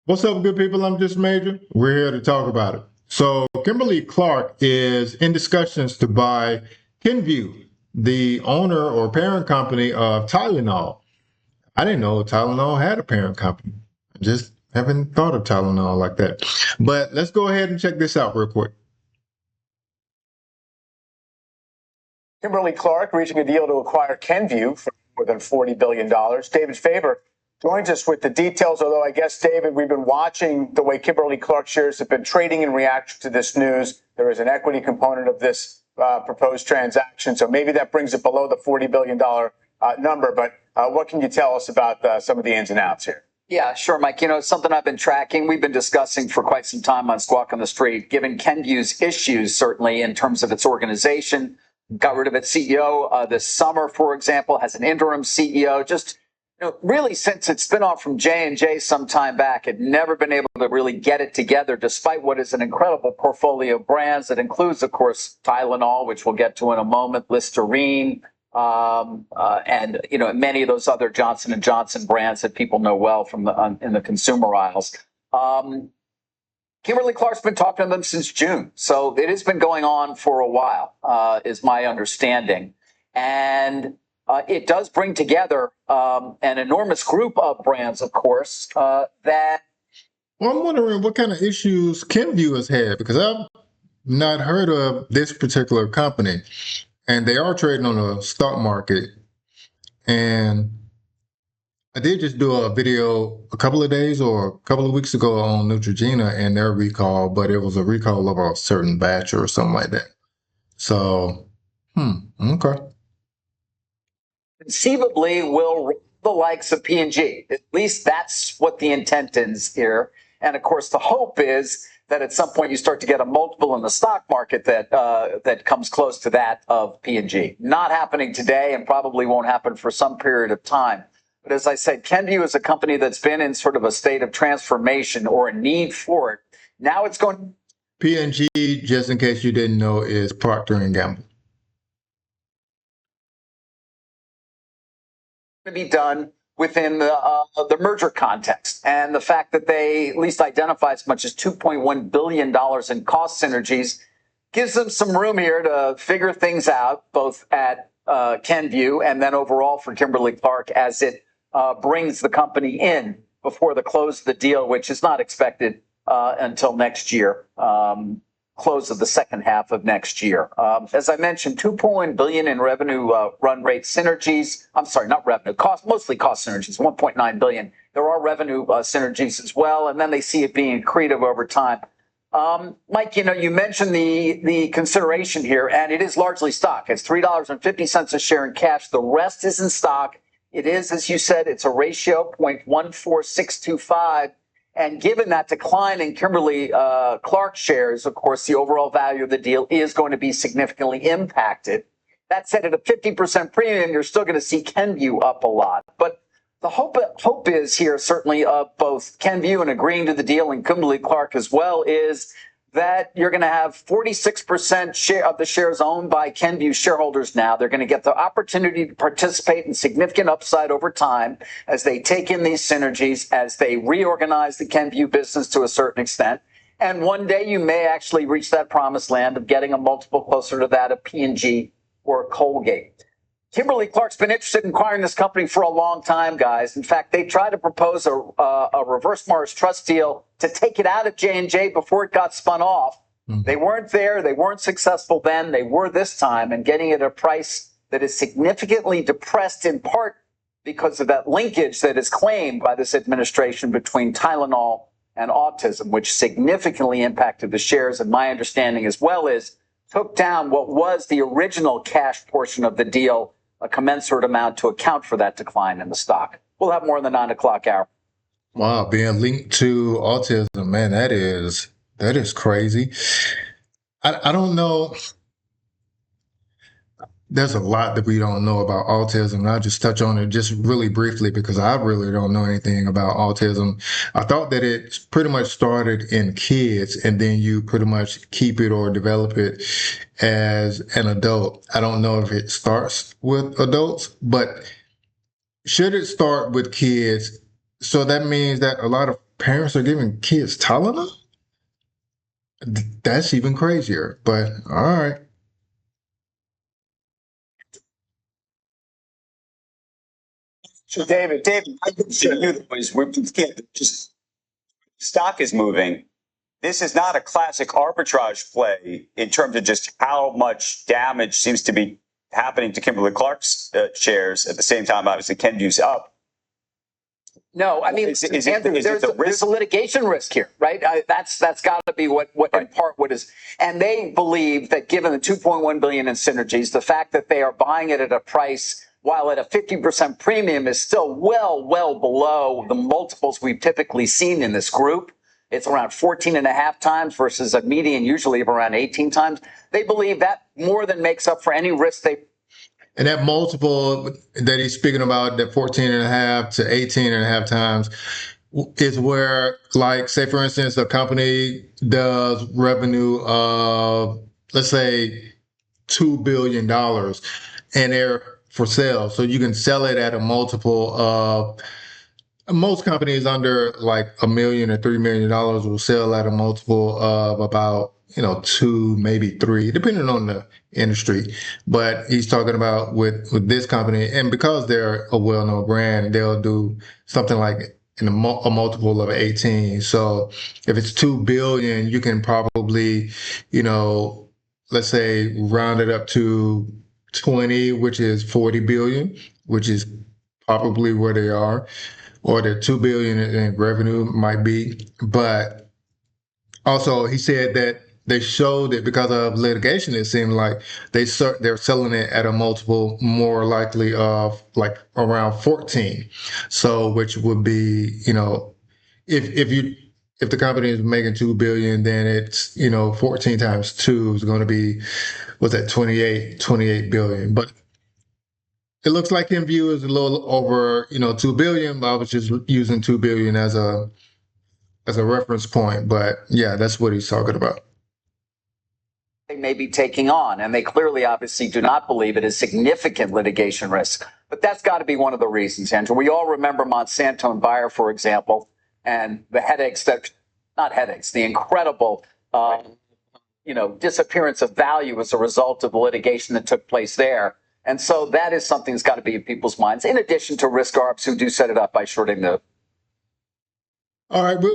What's up, good people? I'm just Major. We're here to talk about it. So, Kimberly-Clark is in discussions to buy Kenvue, the owner or parent company of Tylenol. I didn't know Tylenol had a parent company. I just haven't thought of Tylenol like that. But let's go ahead and check this out real quick. Kimberly-Clark reaching a deal to acquire Kenvue for more than $40 billion. David Faber joins us with the details, although I guess, David, we've been watching the way Kimberly-Clark shares have been trading in reaction to this news. There is an equity component of this proposed transaction, so maybe that brings it below the $40 billion number. But what can you tell us about some of the ins and outs here? Yeah, sure, Mike. It's something I've been tracking. We've been discussing for quite some time on Squawk on the Street, given Kenvue's issues, certainly in terms of its organization. Got rid of its CEO this summer, for example, has an interim CEO. Just really since its spinoff from J&J some time back, had never been able to really get it together, despite what is an incredible portfolio of brands that includes, of course, Tylenol, which we'll get to in a moment, Listerine, and many of those other Johnson & Johnson brands that people know well from in the consumer aisles. Kimberly-Clark's been talking to them since June, so it has been going on for a while, is my understanding. And it does bring together an enormous group of brands, of course, that... Well, I'm wondering what kind of issues Kenvue has had, because I've not heard of this particular company. And they are trading on the stock market. And I did just do a video a couple of days or a couple of weeks ago on Neutrogena and their recall, but it was a recall of a certain batch or something like that. So, okay. Conceivably will the likes of P&G. At least that's what the intent is here. And of course, the hope is that at some point you start to get a multiple in the stock market that comes close to that of P&G. Not happening today and probably won't happen for some period of time. But as I said, Kenvue is a company that's been in sort of a state of transformation or a need for it. Now it's going... P&G, just in case you didn't know, is Procter & Gamble. To be done within the merger context, and the fact that they at least identify as much as $2.1 billion in cost synergies gives them some room here to figure things out, both at Kenvue and then overall for Kimberly-Clark as it brings the company in before the close of the deal, which is not expected until next year, close of the second half of next year. As I mentioned, $2.1 billion in revenue run rate synergies. I'm sorry, not revenue, mostly cost synergies, $1.9 billion. There are revenue synergies as well, and then they see it being accretive over time. Mike, you mentioned the consideration here, and it is largely stock. It's $3.50 a share in cash. The rest is in stock. It is, as you said, it's a ratio 0.14625. And given that decline in Kimberly-Clark shares, of course, the overall value of the deal is going to be significantly impacted. That said, at a 50% premium, you're still going to see Kenvue up a lot. But the hope is here, certainly, of both Kenvue and agreeing to the deal and Kimberly-Clark as well, is that you're going to have 46% of the shares owned by Kenvue shareholders now. They're going to get the opportunity to participate in significant upside over time as they take in these synergies, as they reorganize the Kenvue business to a certain extent. And one day you may actually reach that promised land of getting a multiple closer to that of P&G or Colgate. Kimberly-Clark's been interested in acquiring this company for a long time, guys. In fact, they tried to propose a reverse Morris Trust deal to take it out of J&J before it got spun off. They weren't there. They weren't successful then. They were this time, and getting it at a price that is significantly depressed in part because of that linkage that is claimed by this administration between Tylenol and autism, which significantly impacted the shares. And my understanding as well is took down what was the original cash portion of the deal, a commensurate amount to account for that decline in the stock. We'll have more in the 9 o'clock hour. Wow, being linked to autism, man, that is crazy. I don't know. There's a lot that we don't know about autism, and I'll just touch on it just really briefly because I really don't know anything about autism. I thought that it pretty much started in kids, and then you pretty much keep it or develop it as an adult. I don't know if it starts with adults, but should it start with kids? So that means that a lot of parents are giving kids Tylenol? That's even crazier. But all right. So David, I can show you the ways we can't just stock is moving. This is not a classic arbitrage play in terms of just how much damage seems to be happening to Kimberly-Clark's shares at the same time. Obviously, Kenvue's up. No, I mean, Andrew, there's a litigation risk here, right? That's got to be what right. In part what is, and they believe that given the 2.1 billion in synergies, the fact that they are buying it at a price while at a 50% premium is still well below the multiples we've typically seen in this group. It's around 14.5 times versus a median usually of around 18 times. They believe that more than makes up for any risk they. And that multiple that he's speaking about, that 14.5 to 18.5 times, is where, like, say, for instance, a company does revenue of, let's say, $2 billion, and they're for sale. So you can sell it at a multiple of, most companies under like $1 million or $3 million will sell at a multiple of about, 2, maybe 3, depending on the industry. But he's talking about with this company, and because they're a well-known brand, they'll do something like in a multiple of 18. So if it's 2 billion, you can probably, let's say round it up to 20, which is 40 billion, which is probably where they are, or the 2 billion in revenue might be. But also he said that they showed it because of litigation. It seemed like they're selling it at a multiple more likely of like around 14. So which would be, if the company is making 2 billion, then it's, 14 times 2 is going to be, what's that, 28 billion. But it looks like Kenvue is a little over, 2 billion. But I was just using 2 billion as a reference point. But yeah, that's what he's talking about. They may be taking on, and they clearly obviously do not believe it is significant litigation risk. But that's got to be one of the reasons, Andrew. We all remember Monsanto and Bayer, for example, and the the incredible, disappearance of value as a result of the litigation that took place there. And so that is something that's got to be in people's minds, in addition to risk arbs who do set it up by shorting the. All right, we're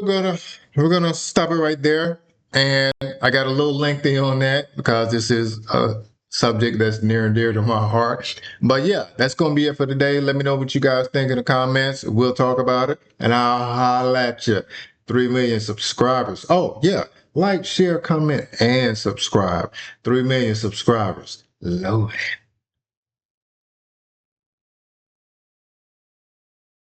gonna stop it right there. And I got a little lengthy on that because this is a subject that's near and dear to my heart. But yeah, that's going to be it for today. Let me know what you guys think in the comments. We'll talk about it, and I'll holler at you. 3 million subscribers. Oh yeah, like, share, comment, and subscribe. 3 million subscribers. Loaded.